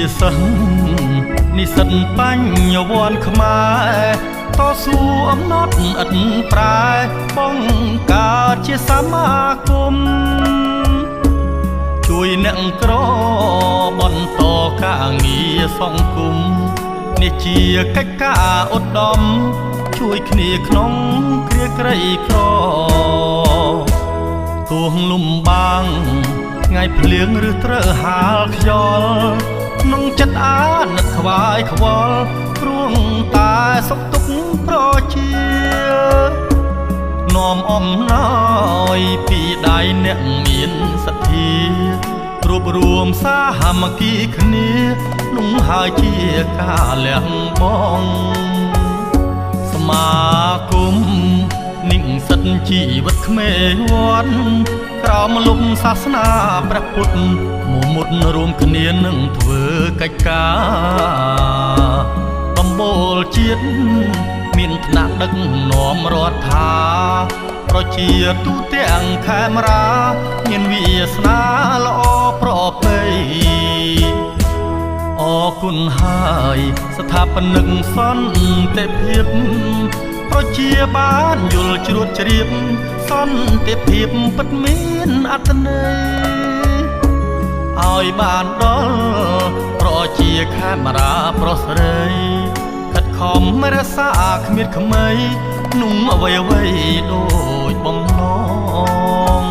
ជាសិស្សនិស្សិតបញ្ញវន្តខ្មែរតស៊ូអំណត់ឥតប្រែបង្កើតជាសមាគមជួយអ្នកក្របន្តការងារសង្គមនេះជាកិច្ចការឧត្តមជួយគ្នាក្នុងគ្រាក្រីក្រទោះលំបាំងថ្ងៃភ្លៀងឬត្រូវហាលខ្យល់ក្នុងចិត្តអាណិតខ្វាយខ្វល់ព្រួងតែសុខទុក្ខប្រជានាំអំណោយពីដៃអ្នកមានសទ្ធារួបរวมសាមគ្គីគ្នានោះហើយជាការលះបង់សមាគមនិស្សិតជីវិតក្មេងវត្តក្រោមលំសាសនាព្រះពុទ្ធមុតរួមគ្នានឹងធ្វើកិច្ចការដំបូលជាតិមានថ្នាក់ដឹកនាំរដ្ឋាប្រជាទូទាំងខេមរាមានវាសនាល្អប្រពៃអរគុណហើយស្ថាបនិកសន្តិភាពប្រជាបានយល់ជ្រួតជ្រាបសន្តិភាពពិតមានអត្ថន័យឲ្យបានដល់ប្រជាខេមរាប្រុសស្រីខិតខំរក្សាគ្មានខ្មៃนุ่งអ្វីដូចបំណង